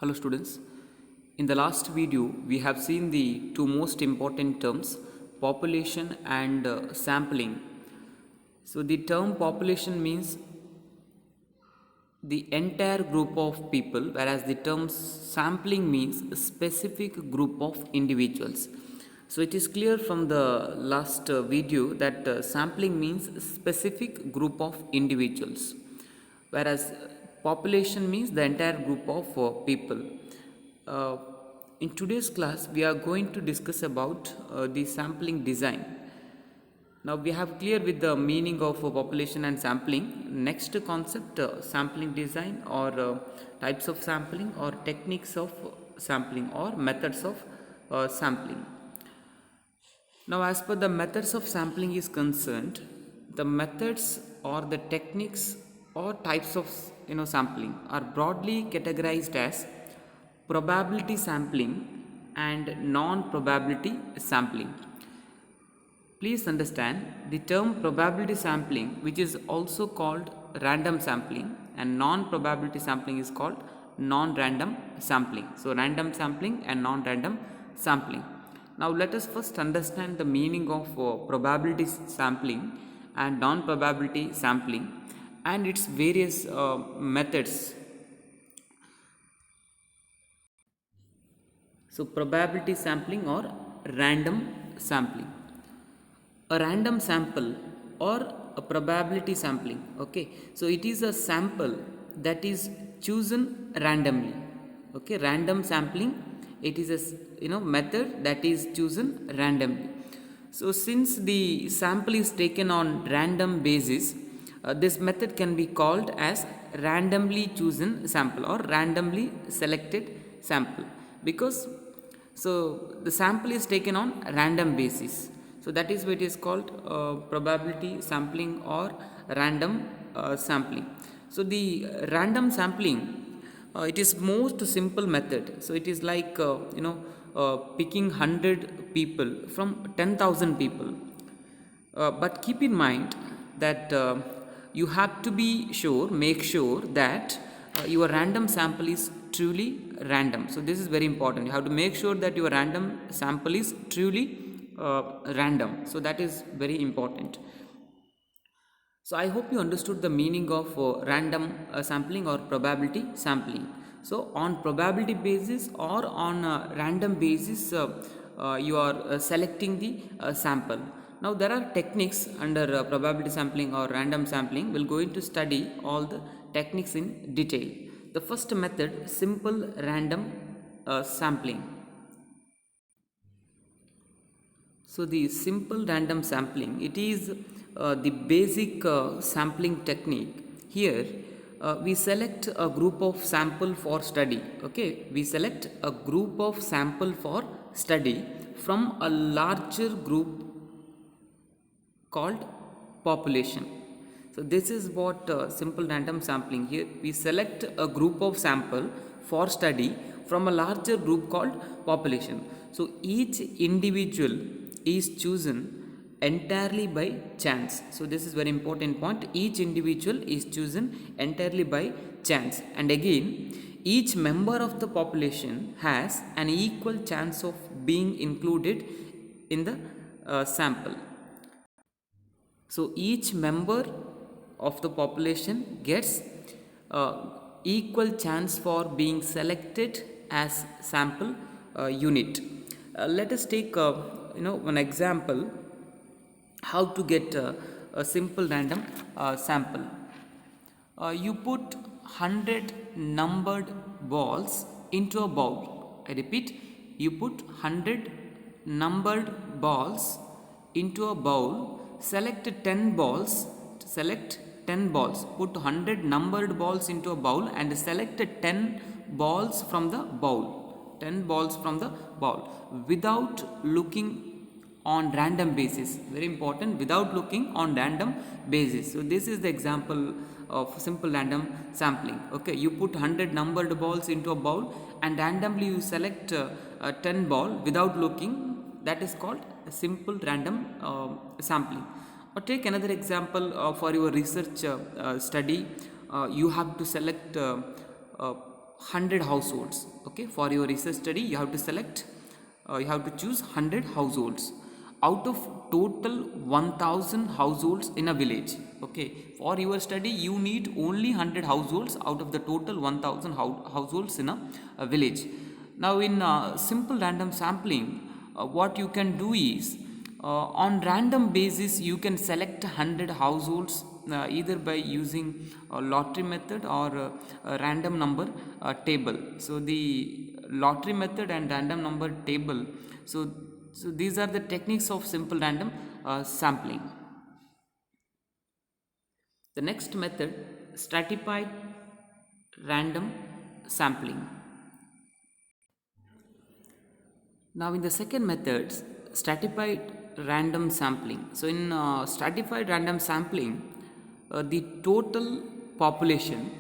Hello students, in the last video we have seen the two most important terms, population and sampling. So the term population means the entire group of people, whereas the term sampling means a specific group of individuals. So it is clear from the last video that sampling means a specific group of individuals, whereas population means the entire group of people. Uh, in today's class, we are going to discuss about the sampling design. Now we have clear with the meaning of population and sampling. Next concept, sampling design or types of sampling or techniques of sampling or methods of sampling. Now as per the methods of sampling is concerned, the methods or the techniques or types of sampling are broadly categorized as probability sampling and non-probability sampling. Please understand the term probability sampling, which is also called random sampling, and non-probability sampling is called non-random sampling. So random sampling and non-random sampling. Now let us first understand the meaning of probability sampling and non-probability sampling and its various methods. So probability sampling or random sampling. A random sample or a probability sampling. Okay, so it is a sample that is chosen randomly. Okay, random sampling, it is a method that is chosen randomly. So since the sample is taken on random basis, this method can be called as randomly chosen sample or randomly selected sample, because so the sample is taken on random basis. So that is why it is called probability sampling or random sampling. So the random sampling, it is most simple method. So it is like picking 100 people from 10,000 people. But keep in mind that you have to make sure that your random sample is truly random. So this is very important. You have to make sure that your random sample is truly random. So that is very important. So I hope you understood the meaning of random sampling or probability sampling. So on probability basis or on random basis, you are selecting the sample. Now there are techniques under probability sampling or random sampling. We're going to study all the techniques in detail. The first method, simple random sampling. So the simple random sampling, it is the basic sampling technique. Here we select a group of sample for study. Okay, we select a group of sample for study from a larger group called population. So this is what simple random sampling. Here we select a group of sample for study from a larger group called population. So each individual is chosen entirely by chance. So this is very important point. Each individual is chosen entirely by chance, and again each member of the population has an equal chance of being included in the sample. So each member of the population gets equal chance for being selected as sample unit. Let us take one example how to get a simple random sample. You put 100 numbered balls into a bowl. I repeat, you put 100 numbered balls into a bowl. Select 10 balls. Put 100 numbered balls into a bowl and select 10 balls from the bowl. 10 balls from the bowl without looking on random basis. Very important, without looking on random basis. So this is the example of simple random sampling. Okay, you put 100 numbered balls into a bowl and randomly you select 10 ball without looking. That is called a simple random sampling. Or take another example for your research study. You have to select 100 households. Okay, for your research study you have to select, you have to choose 100 households out of total 1000 households in a village. Okay, for your study you need only 100 households out of the total 1000 households in a village. Now in simple random sampling, what you can do is, on random basis you can select 100 households, either by using a lottery method or a random number table. So the lottery method and random number table, so these are the techniques of simple random sampling. The next method, stratified random sampling. Now in the second method, stratified random sampling. So in stratified random sampling, the total population,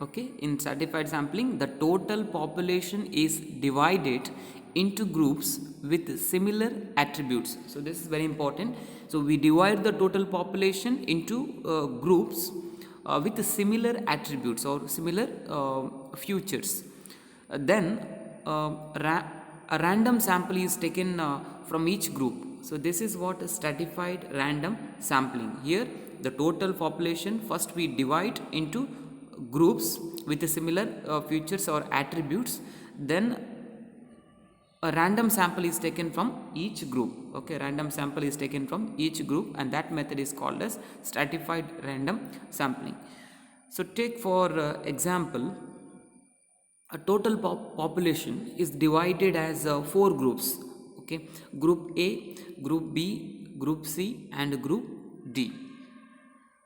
okay, in stratified sampling the total population is divided into groups with similar attributes. So this is very important. So we divide the total population into groups with similar attributes or similar features. Then a random sample is taken from each group. So this is what is stratified random sampling. Here the total population first we divide into groups with similar features or attributes, then a random sample is taken from each group. Okay, random sample is taken from each group, and that method is called as stratified random sampling. So take for example, a total population is divided as 4 groups. Okay, group A, group B, group C and group D.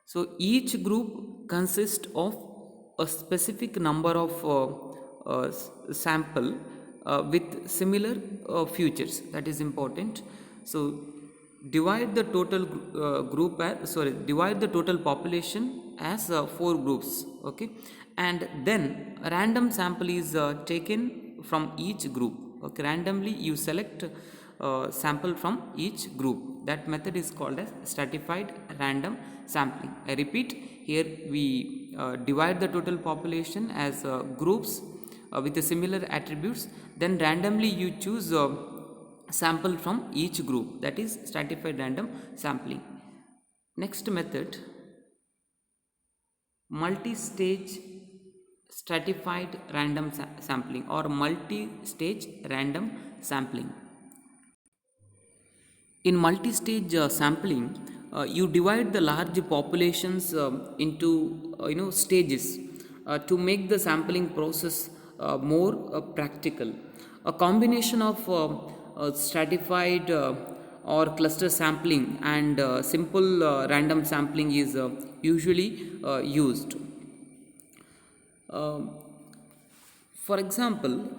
So each group consists of a specific number of sample with similar features. That is important. So divide the total divide the total population as 4 groups. Okay, and then a random sample is taken from each group. Okay, randomly you select sample from each group. That method is called as stratified random sampling. I repeat, here we divide the total population as groups with the similar attributes, then randomly you choose sample from each group. That is stratified random sampling. Next method, multi-stage stratified random sampling or multi-stage random sampling. In multi-stage sampling, you divide the large populations into stages to make the sampling process more practical. A combination of stratified or cluster sampling and simple random sampling is usually used. For example,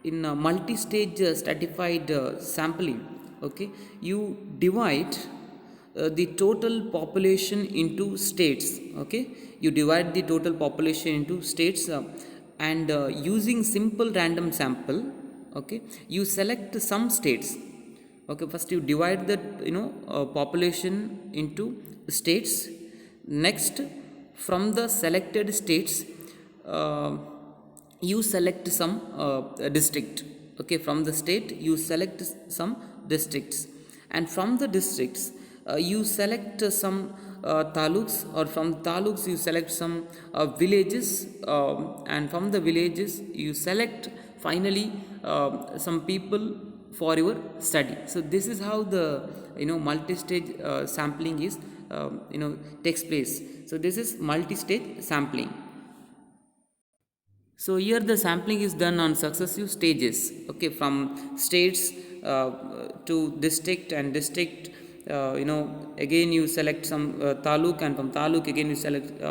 in multi-stage stratified sampling, okay, you divide the total population into states. Okay, you divide the total population into states and using simple random sample, okay, you select some states. Okay, first you divide the population into states. Next, from the selected states you select some district. Okay, from the state you select some districts, and from the districts you select some taluks, or from taluks you select some villages, and from the villages you select finally some people for your study. So this is how the multi-stage sampling is takes place. So this is multi-stage sampling. So here the sampling is done on successive stages. Okay, from states to district, and district again you select some taluk, and from taluk again you select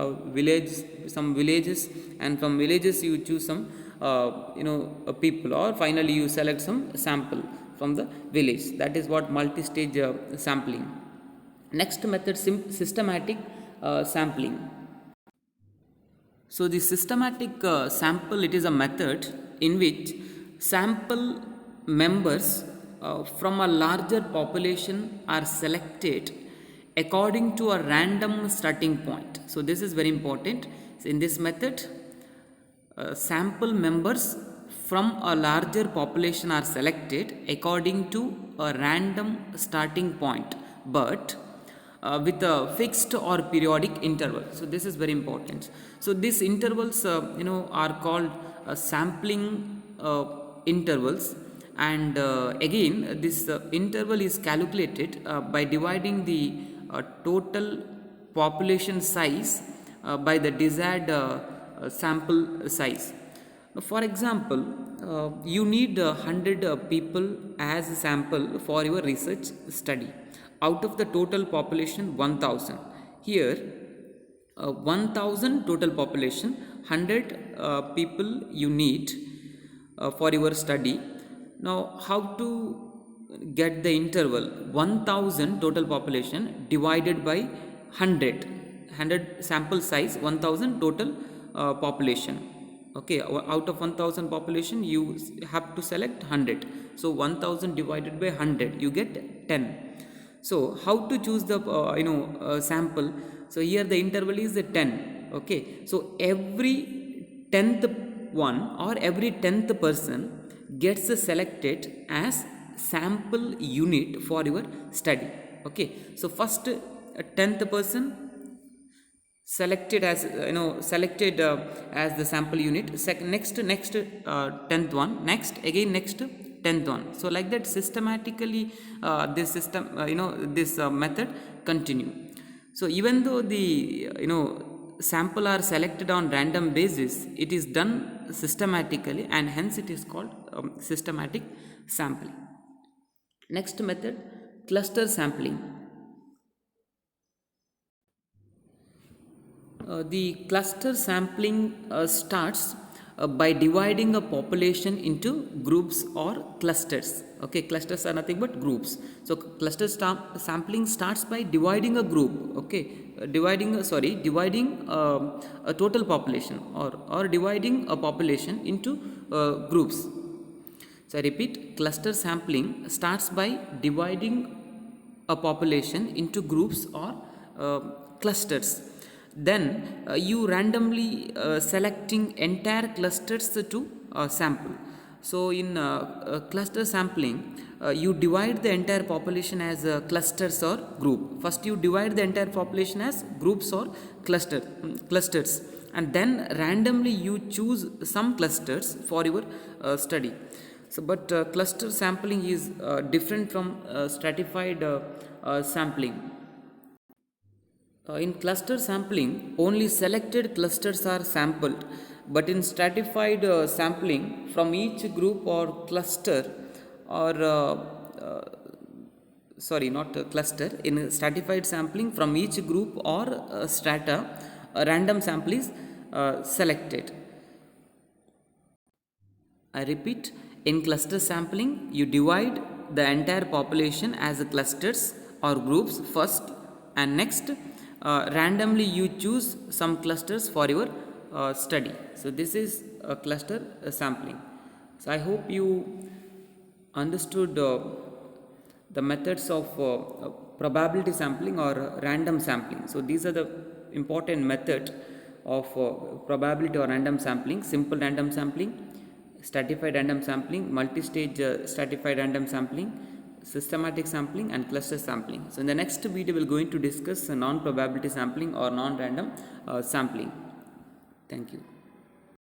some villages, and from villages you choose some people, or finally you select some sample from the village. That is what multi-stage sampling. Next method, systematic sampling. So the systematic sample, it is a method in which sample members from a larger population are selected according to a random starting point. So this is very important. So in this method, sample members from a larger population are selected according to a random starting point, but with a fixed or periodic interval. So this is very important. So these intervals are called sampling intervals, and again this interval is calculated by dividing the total population size by the desired sample size. For example, you need 100 people as a sample for your research study out of the total population 1000. Here 1000 total population, 100 people you need for your study. Now how to get the interval 1000 total population divided by 100 sample size, 1000 total population. Okay, out of 1000 population you have to select 100, so 1000 divided by 100 you get 10. So how to choose the sample? So here the interval is 10. Okay, so every 10th one or every 10th person gets selected as sample unit for your study. Okay, so first 10th person selected as as the sample unit. Next 10th one, next again next 10th one. So like that systematically this system this method continue. So even though the sample are selected on random basis, it is done systematically, and hence it is called systematic sampling. Next method, cluster sampling. The cluster sampling starts by dividing a population into groups or clusters. Okay, clusters are nothing but groups. So cluster sampling starts by dividing a group. Okay, dividing a total population, or dividing a population into groups. So I repeat, cluster sampling starts by dividing a population into groups or clusters. Then you randomly selecting entire clusters to sample. So in cluster sampling, you divide the entire population as clusters or group. First you divide the entire population as groups or clusters, and then randomly you choose some clusters for your study. So but cluster sampling is different from stratified sampling. In cluster sampling, only selected clusters are sampled, but in stratified sampling, from each group or cluster, or in stratified sampling, from each group or strata, a random sample is selected. I repeat, in cluster sampling, you divide the entire population as clusters or groups first, and next randomly you choose some clusters for your study. So this is cluster sampling. So I hope you understood the methods of probability sampling or random sampling. So these are the important method of probability or random sampling: simple random sampling, stratified random sampling, multi-stage stratified random sampling, systematic sampling, and cluster sampling. So in the next video we are going to discuss non-probability sampling or non-random sampling. Thank you.